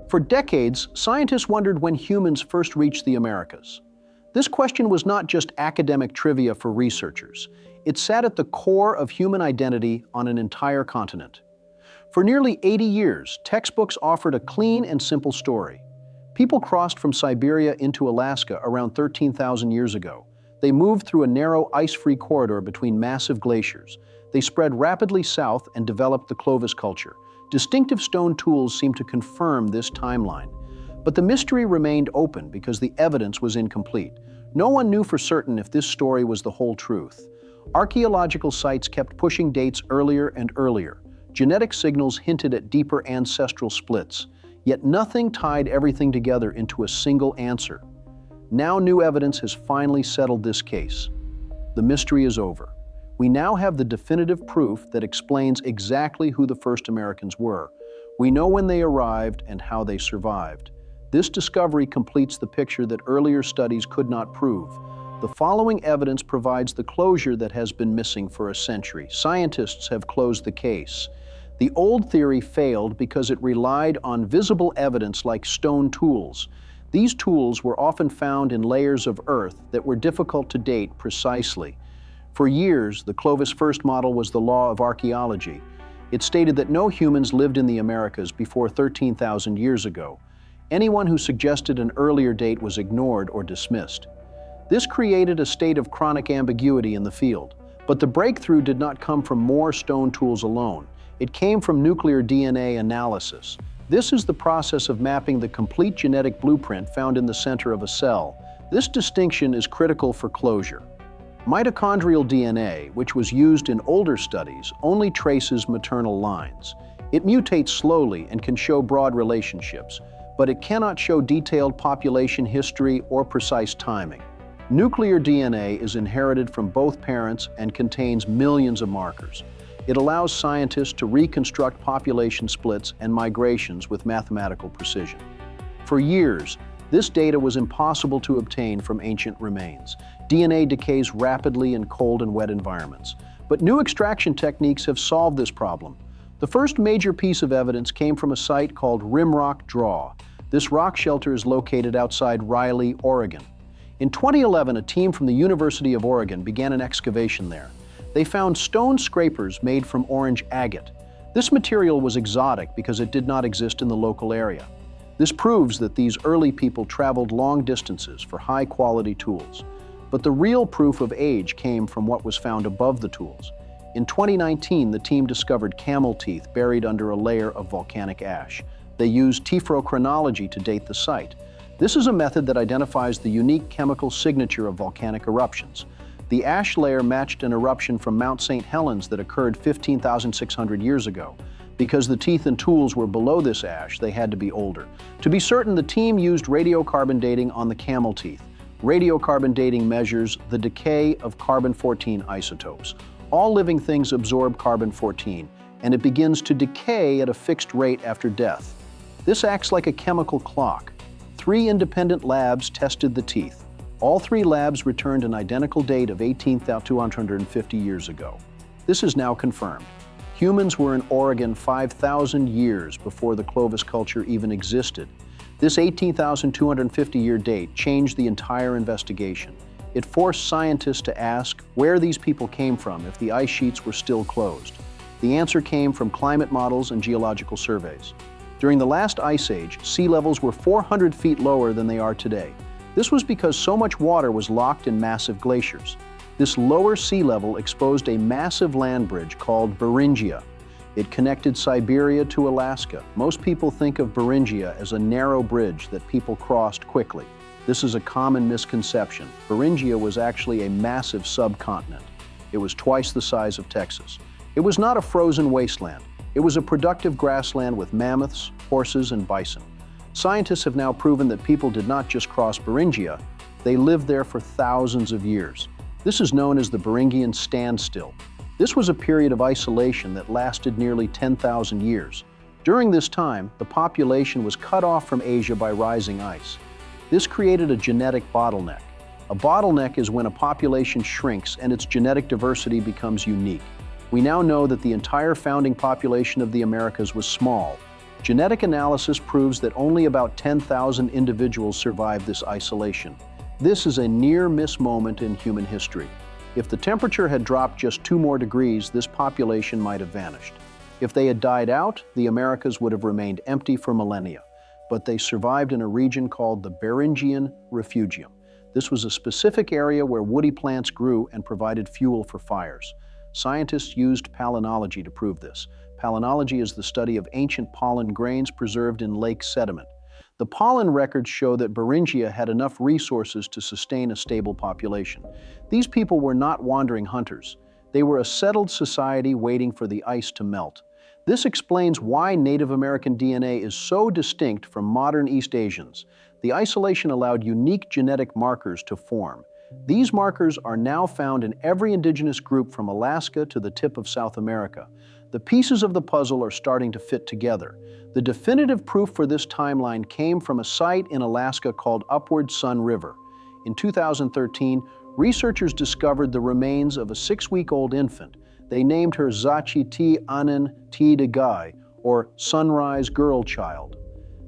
For decades, scientists wondered when humans first reached the Americas. This question was not just academic trivia for researchers. It sat at the core of human identity on an entire continent. For nearly 80 years, textbooks offered a clean and simple story. People crossed from Siberia into Alaska around 13,000 years ago. They moved through a narrow, ice-free corridor between massive glaciers. They spread rapidly south and developed the Clovis culture. Distinctive stone tools seem to confirm this timeline. But the mystery remained open because the evidence was incomplete. No one knew for certain if this story was the whole truth. Archaeological sites kept pushing dates earlier and earlier. Genetic signals hinted at deeper ancestral splits. Yet nothing tied everything together into a single answer. Now new evidence has finally settled this case. The mystery is over. We now have the definitive proof that explains exactly who the first Americans were. We know when they arrived and how they survived. This discovery completes the picture that earlier studies could not prove. The following evidence provides the closure that has been missing for a century. Scientists have closed the case. The old theory failed because it relied on visible evidence like stone tools. These tools were often found in layers of earth that were difficult to date precisely. For years, the Clovis first model was the law of archaeology. It stated that no humans lived in the Americas before 13,000 years ago. Anyone who suggested an earlier date was ignored or dismissed. This created a state of chronic ambiguity in the field. But the breakthrough did not come from more stone tools alone. It came from nuclear DNA analysis. This is the process of mapping the complete genetic blueprint found in the center of a cell. This distinction is critical for closure. Mitochondrial DNA, which was used in older studies, only traces maternal lines. It mutates slowly and can show broad relationships, but it cannot show detailed population history or precise timing. Nuclear DNA is inherited from both parents and contains millions of markers. It allows scientists to reconstruct population splits and migrations with mathematical precision. For years, this data was impossible to obtain from ancient remains. DNA decays rapidly in cold and wet environments. But new extraction techniques have solved this problem. The first major piece of evidence came from a site called Rimrock Draw. This rock shelter is located outside Riley, Oregon. In 2011, a team from the University of Oregon began an excavation there. They found stone scrapers made from orange agate. This material was exotic because it did not exist in the local area. This proves that these early people traveled long distances for high-quality tools. But the real proof of age came from what was found above the tools. In 2019, the team discovered camel teeth buried under a layer of volcanic ash. They used tephrochronology to date the site. This is a method that identifies the unique chemical signature of volcanic eruptions. The ash layer matched an eruption from Mount St. Helens that occurred 15,600 years ago. Because the teeth and tools were below this ash, they had to be older. To be certain, the team used radiocarbon dating on the camel teeth. Radiocarbon dating measures the decay of carbon-14 isotopes. All living things absorb carbon-14, and it begins to decay at a fixed rate after death. This acts like a chemical clock. 3 independent labs tested the teeth. All 3 labs returned an identical date of 18,250 years ago. This is now confirmed. Humans were in Oregon 5,000 years before the Clovis culture even existed. This 18,250-year date changed the entire investigation. It forced scientists to ask where these people came from if the ice sheets were still closed. The answer came from climate models and geological surveys. During the last ice age, sea levels were 400 feet lower than they are today. This was because so much water was locked in massive glaciers. This lower sea level exposed a massive land bridge called Beringia. It connected Siberia to Alaska. Most people think of Beringia as a narrow bridge that people crossed quickly. This is a common misconception. Beringia was actually a massive subcontinent. It was twice the size of Texas. It was not a frozen wasteland. It was a productive grassland with mammoths, horses, and bison. Scientists have now proven that people did not just cross Beringia, they lived there for thousands of years. This is known as the Beringian standstill. This was a period of isolation that lasted nearly 10,000 years. During this time, the population was cut off from Asia by rising ice. This created a genetic bottleneck. A bottleneck is when a population shrinks and its genetic diversity becomes unique. We now know that the entire founding population of the Americas was small. Genetic analysis proves that only about 10,000 individuals survived this isolation. This is a near-miss moment in human history. If the temperature had dropped just 2 more degrees, this population might have vanished. If they had died out, the Americas would have remained empty for millennia. But they survived in a region called the Beringian refugium. This was a specific area where woody plants grew and provided fuel for fires. Scientists used palynology to prove this. Palynology is the study of ancient pollen grains preserved in lake sediment. The pollen records show that Beringia had enough resources to sustain a stable population. These people were not wandering hunters. They were a settled society waiting for the ice to melt. This explains why Native American DNA is so distinct from modern East Asians. The isolation allowed unique genetic markers to form. These markers are now found in every indigenous group from Alaska to the tip of South America. The pieces of the puzzle are starting to fit together. The definitive proof for this timeline came from a site in Alaska called Upward Sun River. In 2013, researchers discovered the remains of a 6-week-old infant. They named her Zachi Ti Anen Ti Degai, or Sunrise Girl Child.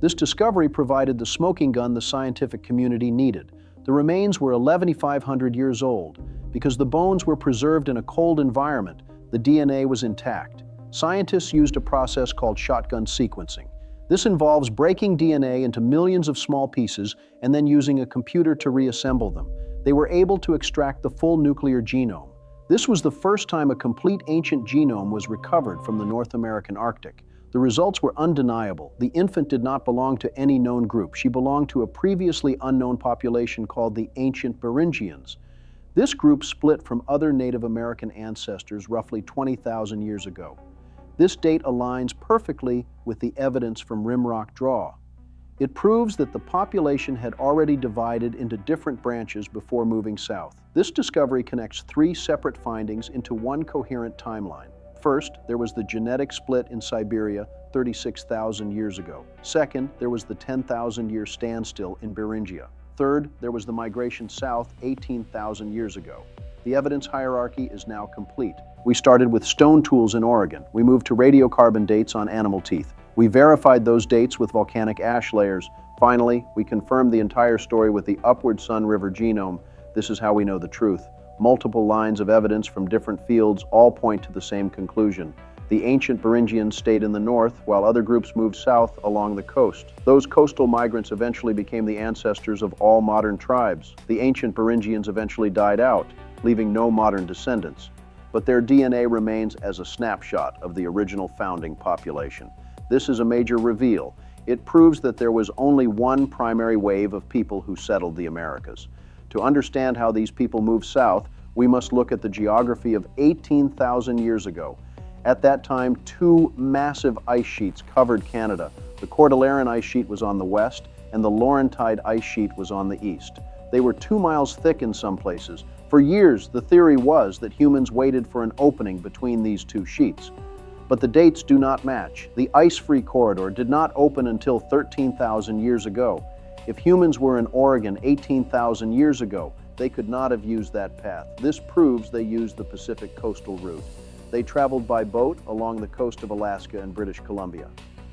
This discovery provided the smoking gun the scientific community needed. The remains were 11,500 years old. Because the bones were preserved in a cold environment, the DNA was intact. Scientists used a process called shotgun sequencing. This involves breaking DNA into millions of small pieces and then using a computer to reassemble them. They were able to extract the full nuclear genome. This was the first time a complete ancient genome was recovered from the North American Arctic. The results were undeniable. The infant did not belong to any known group. She belonged to a previously unknown population called the ancient Beringians. This group split from other Native American ancestors roughly 20,000 years ago. This date aligns perfectly with the evidence from Rimrock Draw. It proves that the population had already divided into different branches before moving south. This discovery connects 3 separate findings into one coherent timeline. First, there was the genetic split in Siberia 36,000 years ago. Second, there was the 10,000-year standstill in Beringia. Third, there was the migration south 18,000 years ago. The evidence hierarchy is now complete. We started with stone tools in Oregon. We moved to radiocarbon dates on animal teeth. We verified those dates with volcanic ash layers. Finally, we confirmed the entire story with the Upward Sun River genome. This is how we know the truth. Multiple lines of evidence from different fields all point to the same conclusion. The ancient Beringians stayed in the north, while other groups moved south along the coast. Those coastal migrants eventually became the ancestors of all modern tribes. The ancient Beringians eventually died out, leaving no modern descendants. But their DNA remains as a snapshot of the original founding population. This is a major reveal. It proves that there was only one primary wave of people who settled the Americas. To understand how these people moved south, we must look at the geography of 18,000 years ago. At that time, 2 massive ice sheets covered Canada. The Cordilleran ice sheet was on the west, and the Laurentide ice sheet was on the east. They were 2 miles thick in some places. For years, the theory was that humans waited for an opening between these 2 sheets. But the dates do not match. The ice-free corridor did not open until 13,000 years ago. If humans were in Oregon 18,000 years ago, they could not have used that path. This proves they used the Pacific coastal route. They traveled by boat along the coast of Alaska and British Columbia.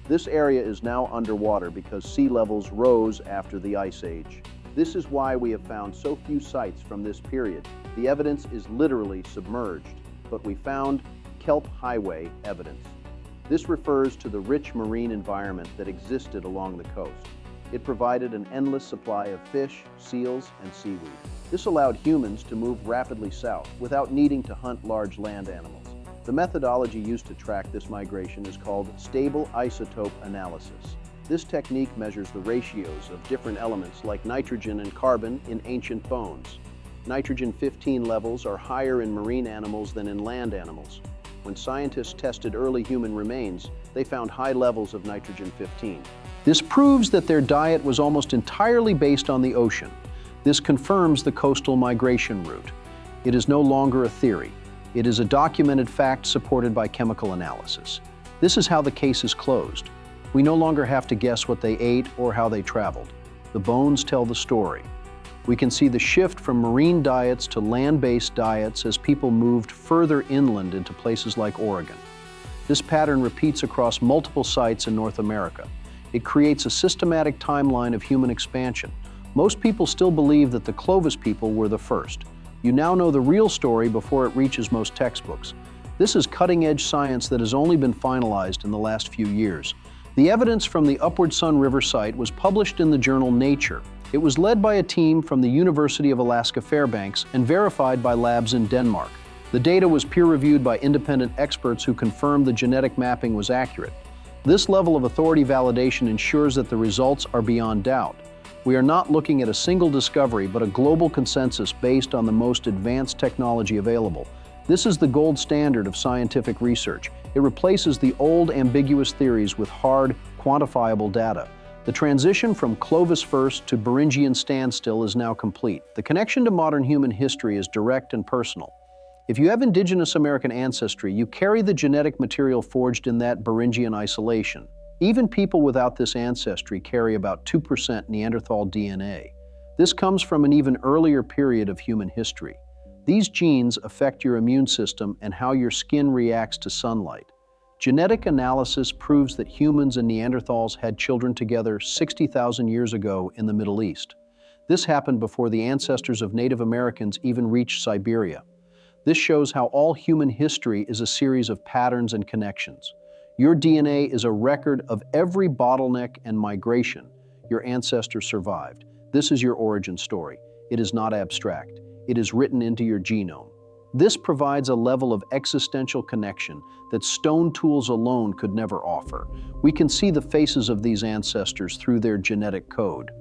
This area is now underwater because sea levels rose after the Ice Age. This is why we have found so few sites from this period. The evidence is literally submerged, but we found kelp highway evidence. This refers to the rich marine environment that existed along the coast. It provided an endless supply of fish, seals, and seaweed. This allowed humans to move rapidly south without needing to hunt large land animals. The methodology used to track this migration is called stable isotope analysis. This technique measures the ratios of different elements like nitrogen and carbon in ancient bones. Nitrogen-15 levels are higher in marine animals than in land animals. When scientists tested early human remains, they found high levels of nitrogen-15. This proves that their diet was almost entirely based on the ocean. This confirms the coastal migration route. It is no longer a theory. It is a documented fact supported by chemical analysis. This is how the case is closed. We no longer have to guess what they ate or how they traveled. The bones tell the story. We can see the shift from marine diets to land-based diets as people moved further inland into places like Oregon. This pattern repeats across multiple sites in North America. It creates a systematic timeline of human expansion. Most people still believe that the Clovis people were the first. You now know the real story before it reaches most textbooks. This is cutting-edge science that has only been finalized in the last few years. The evidence from the Upward Sun River site was published in the journal Nature. It was led by a team from the University of Alaska Fairbanks and verified by labs in Denmark. The data was peer-reviewed by independent experts who confirmed the genetic mapping was accurate. This level of authority validation ensures that the results are beyond doubt. We are not looking at a single discovery, but a global consensus based on the most advanced technology available. This is the gold standard of scientific research. It replaces the old ambiguous theories with hard, quantifiable data. The transition from Clovis first to Beringian standstill is now complete. The connection to modern human history is direct and personal. If you have indigenous American ancestry, you carry the genetic material forged in that Beringian isolation. Even people without this ancestry carry about 2% Neanderthal DNA. This comes from an even earlier period of human history. These genes affect your immune system and how your skin reacts to sunlight. Genetic analysis proves that humans and Neanderthals had children together 60,000 years ago in the Middle East. This happened before the ancestors of Native Americans even reached Siberia. This shows how all human history is a series of patterns and connections. Your DNA is a record of every bottleneck and migration your ancestors survived. This is your origin story. It is not abstract. It is written into your genome. This provides a level of existential connection that stone tools alone could never offer. We can see the faces of these ancestors through their genetic code.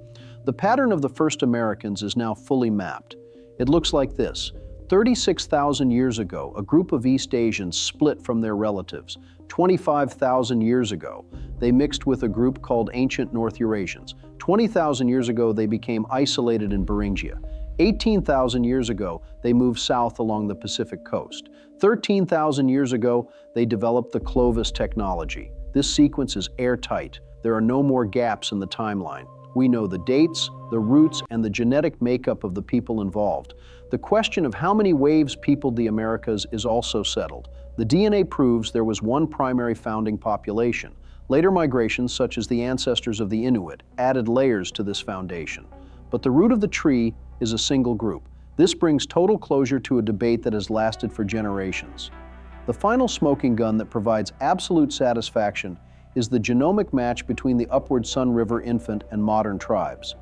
The pattern of the first Americans is now fully mapped. It looks like this. 36,000 years ago, a group of East Asians split from their relatives. 25,000 years ago, they mixed with a group called ancient North Eurasians. 20,000 years ago, they became isolated in Beringia. 18,000 years ago, they moved south along the Pacific coast. 13,000 years ago, they developed the Clovis technology. This sequence is airtight. There are no more gaps in the timeline. We know the dates, the roots, and the genetic makeup of the people involved. The question of how many waves peopled the Americas is also settled. The DNA proves there was one primary founding population. Later migrations, such as the ancestors of the Inuit, added layers to this foundation. But the root of the tree is a single group. This brings total closure to a debate that has lasted for generations. The final smoking gun that provides absolute satisfaction is the genomic match between the Upward Sun River infant and modern tribes.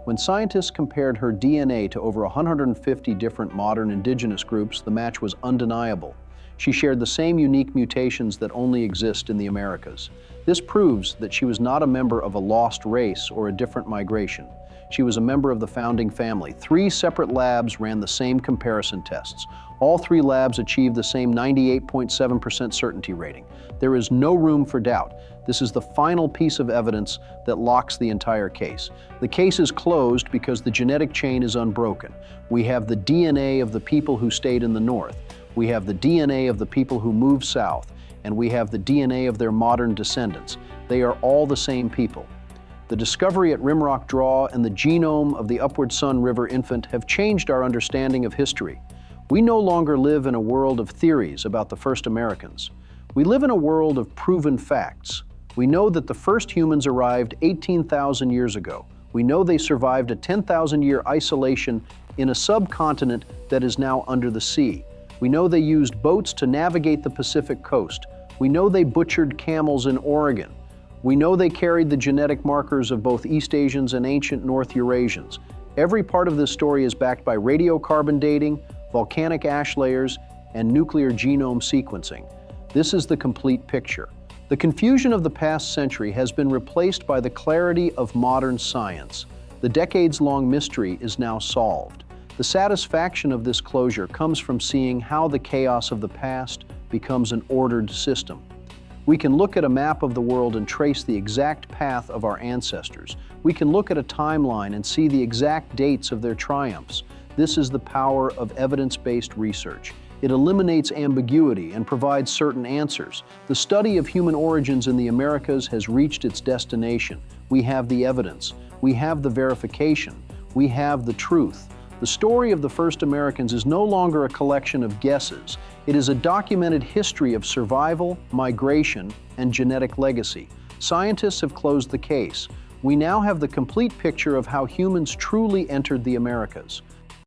When scientists compared her DNA to over 150 different modern indigenous groups, the match was undeniable. She shared the same unique mutations that only exist in the Americas. This proves that she was not a member of a lost race or a different migration. She was a member of the founding family. 3 separate labs ran the same comparison tests. All 3 labs achieved the same 98.7% certainty rating. There is no room for doubt. This is the final piece of evidence that locks the entire case. The case is closed because the genetic chain is unbroken. We have the DNA of the people who stayed in the north. We have the DNA of the people who moved south. And we have the DNA of their modern descendants. They are all the same people. The discovery at Rimrock Draw and the genome of the Upward Sun River infant have changed our understanding of history. We no longer live in a world of theories about the first Americans. We live in a world of proven facts. We know that the first humans arrived 18,000 years ago. We know they survived a 10,000-year isolation in a subcontinent that is now under the sea. We know they used boats to navigate the Pacific coast. We know they butchered camels in Oregon. We know they carried the genetic markers of both East Asians and ancient North Eurasians. Every part of this story is backed by radiocarbon dating, volcanic ash layers, and nuclear genome sequencing. This is the complete picture. The confusion of the past century has been replaced by the clarity of modern science. The decades-long mystery is now solved. The satisfaction of this closure comes from seeing how the chaos of the past becomes an ordered system. We can look at a map of the world and trace the exact path of our ancestors. We can look at a timeline and see the exact dates of their triumphs. This is the power of evidence-based research. It eliminates ambiguity and provides certain answers. The study of human origins in the Americas has reached its destination. We have the evidence. We have the verification. We have the truth. The story of the first Americans is no longer a collection of guesses. It is a documented history of survival, migration, and genetic legacy. Scientists have closed the case. We now have the complete picture of how humans truly entered the Americas.